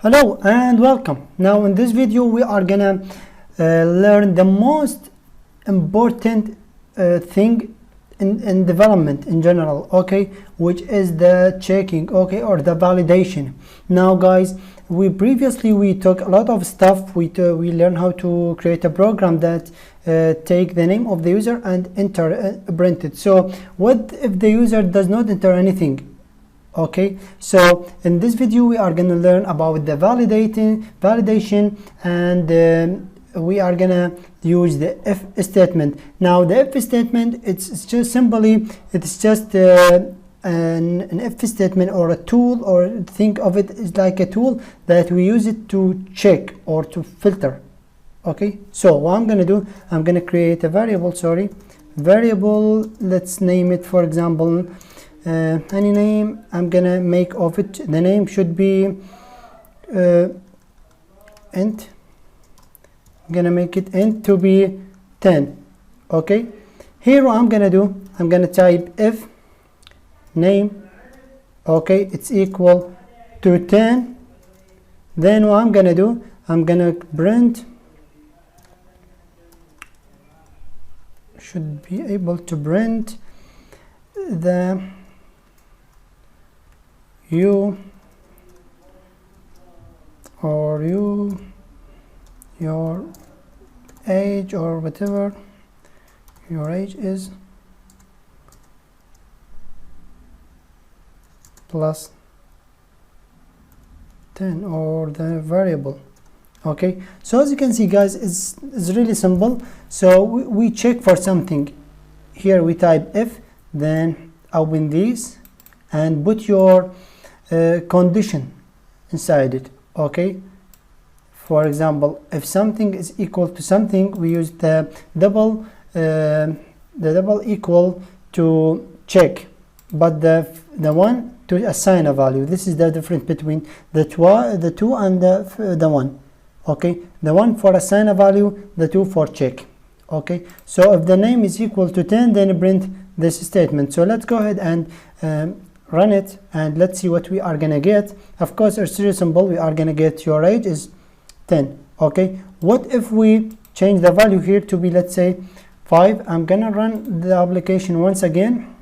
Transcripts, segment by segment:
Hello and welcome. Now in this video we are gonna learn the most important thing in development in general, okay, which is the checking, okay, or the validation. Now guys, we took a lot of stuff. We learned how to create a program that take the name of the user and enter print it. So what if the user does not enter anything? Okay, so in this video we are going to learn about the validation, and we are going to use the if statement. Now the if statement, it's just simply, it's just an if statement or a tool, or think of it as like a tool that we use it to check or to filter. Okay, so what I'm going to do, I'm going to create a variable, let's name it, for example, any name. I'm gonna make of it, the name should be int. I'm gonna make it int to be 10. Okay, here what I'm gonna do, I'm gonna type if name, okay, it's equal to 10. Then what I'm gonna do, I'm gonna print, should be able to print the your age, or whatever your age is, plus 10, or the variable. Okay, so as you can see guys, it's really simple. So we check for something. Here we type if, then open this and put your condition inside it. Okay, for example, if something is equal to something, we use the double equal to check, but the one to assign a value. This is the difference between the two and the one. Okay, the one for assign a value, the two for check. Okay, so if the name is equal to 10, then print this statement. So let's go ahead and run it, and let's see what we are gonna get. Of course, it's really simple. We are gonna get your age is 10. Okay, what if we change the value here to be, let's say, 5? I'm gonna run the application once again.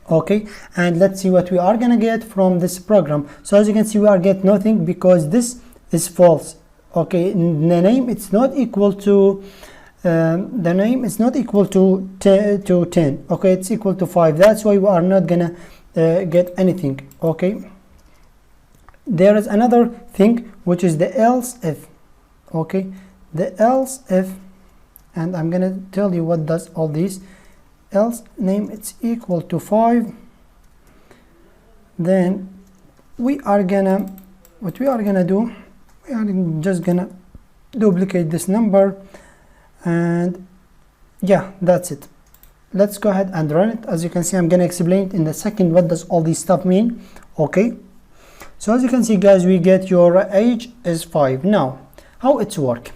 Okay, and let's see what we are gonna get from this program. So as you can see, we are get nothing because this is false. Okay, the name, it's not equal to the name is not equal to 10. Okay, it's equal to 5. That's why we are not gonna get anything. Okay, there is another thing, which is the else if. Okay, the else if, and I'm gonna tell you what does all these. Else name, it's equal to 5, then what we are gonna do, we are just gonna duplicate this number, and yeah, that's it. Let's go ahead and run it. As you can see, I'm gonna explain in a second what does all this stuff mean. Okay, so as you can see guys, we get your age is 5. Now how it's work?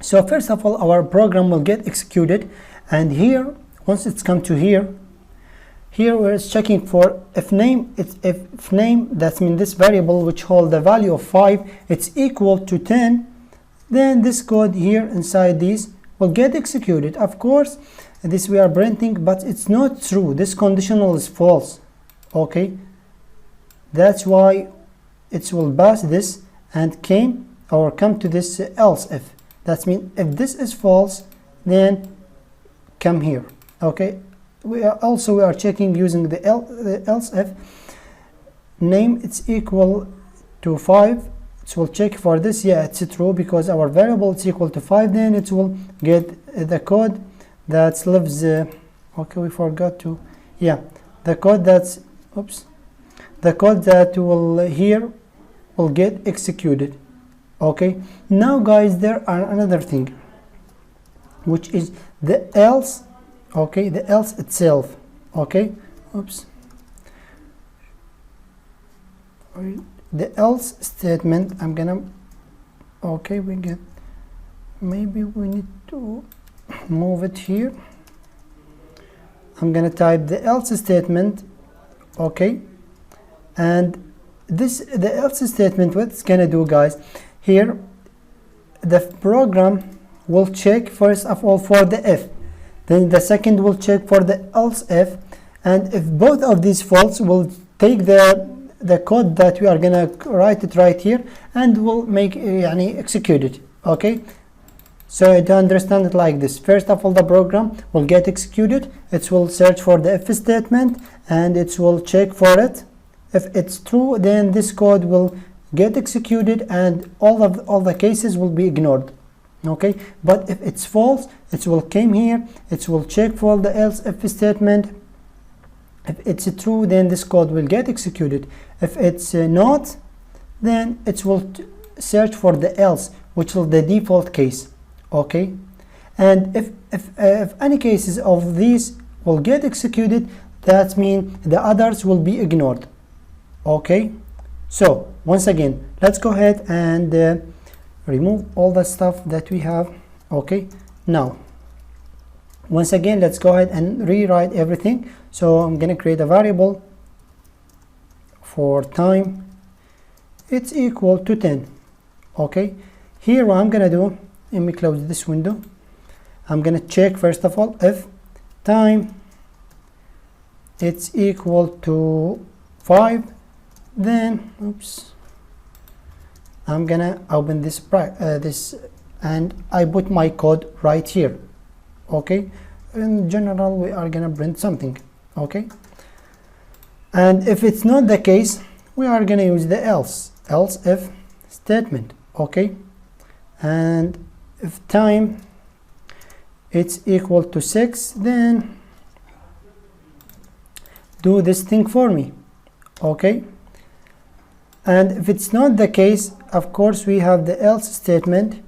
So first of all, our program will get executed, and here, once it's come to here we're checking for if name. It's if name, that means this variable which hold the value of 5, it's equal to 10, then this code here inside this will get executed. Of course, this we are printing, but it's not true. This conditional is false. Okay, that's why it will pass this and come to this else if. That means if this is false, then come here. Okay, we are checking using the else if name, it's equal to 5. It will check for this. Yeah, it's true because our variable is equal to 5. Then it will get the code that lives. Okay, we forgot to. Yeah, the code that's. Oops. The code that will here will get executed. Okay. Now, guys, there are another thing, which is the else. Okay, the else itself. Okay. Oops. The else statement, I'm gonna, okay, maybe we need to move it here. I'm gonna type the else statement. Okay, and the else statement, what it's gonna do, guys, here the program will check first of all for the if, then the second will check for the else if, and if both of these false, will take the code that we are gonna write it right here and will make execute it. Okay, so to understand it like this, first of all the program will get executed, it will search for the if statement and it will check for it. If it's true, then this code will get executed and all the cases will be ignored. Okay, but if it's false, it will came here, it will check for the else if statement. If it's true, then this code will get executed. If it's not, then it will search for the else, which is the default case. Okay, and if any cases of these will get executed, that means the others will be ignored. Okay, so once again, let's go ahead and remove all the stuff that we have. Okay, now once again, let's go ahead and rewrite everything. So I'm gonna create a variable for time, it's equal to 10. Okay, here what I'm gonna do, let me close this window. I'm gonna check first of all if time it's equal to 5, then oops, I'm gonna open this and I put my code right here. Okay, in general we are gonna print something. Okay, and if it's not the case, we are gonna use the else if statement. Okay, and if time it's equal to 6, then do this thing for me. Okay, and if it's not the case, of course we have the else statement.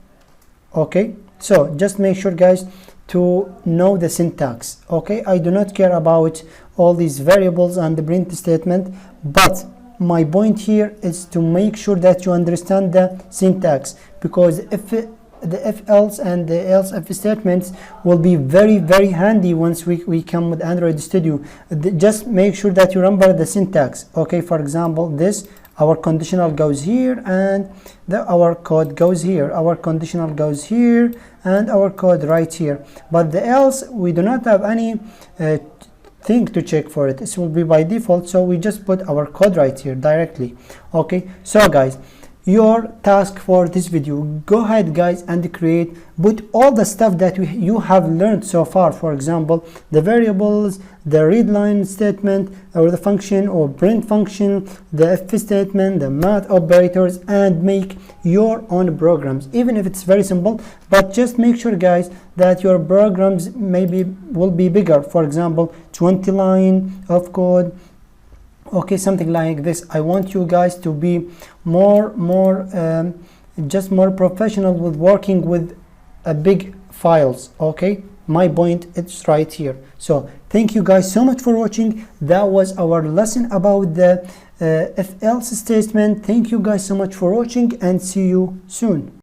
Okay, so just make sure, guys, to know the syntax. Okay, I do not care about all these variables and the print statement, but my point here is to make sure that you understand the syntax, because if the if else and the else if statements will be very handy once we come with Android Studio. Just make sure that you remember the syntax. Okay, for example, this, our conditional goes here and our code goes here, our conditional goes here and our code right here, but the else we do not have any thing to check for it. This will be by default, so we just put our code right here directly. Okay, so guys, your task for this video, go ahead guys and put all the stuff that you have learned so far. For example, the variables, the read line statement or the function or print function, the if statement, the math operators, and make your own programs, even if it's very simple. But just make sure, guys, that your programs maybe will be bigger. For example, 20 line of code. Okay, something like this. I want you guys to be more professional with working with big files. Okay, my point is right here. So thank you guys so much for watching. That was our lesson about the if else statement. Thank you guys so much for watching and see you soon.